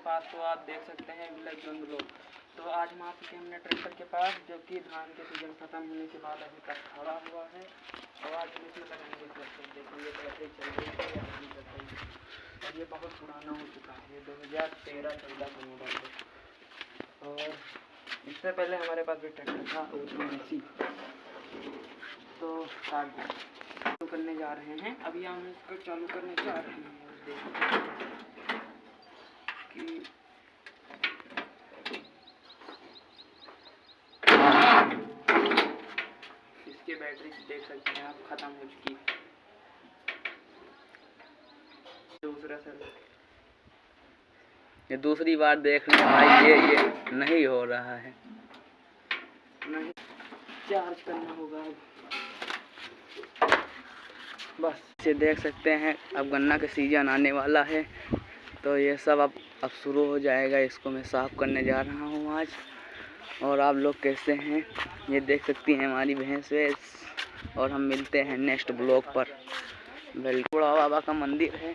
पास, तो आप देख सकते हैं विलेज जोन ब्लॉग। तो आज हम आ चुके हैं हमने ट्रैक्टर के पास, जो कि धान के सीजन खत्म होने के बाद अभी तक खड़ा हुआ है। और आज हम इसमें लगाएंगे ट्रैक्टर, देखेंगे कैसे चल रही है या नहीं चल रही है। और ये बहुत पुराना हो चुका है, ये 2013-14 का मॉडल है। और इससे पहले हमारे पास भी ट्रैक्टर था OTMC। तो चालू करने जा रहे हैं, अभी हम इसको चालू करने जा रहे हैं। कि इसकी बैटरी देख सकते हैं आप, ख़त्म हो चुकी है। दूसरा सर, ये दूसरी बार देख रहे हैं भाई, ये नहीं हो रहा है, नहीं चार्ज करना होगा अब। बस ये देख सकते हैं अब गन्ना का सीजन आने वाला है, तो ये सब अब शुरू हो जाएगा। इसको मैं साफ़ करने जा रहा हूँ आज। और आप लोग कैसे हैं ये देख सकती हैं हमारी भैंस वैंस। और हम मिलते हैं नेक्स्ट ब्लॉग पर। बेलपुड़ा बाबा का मंदिर है।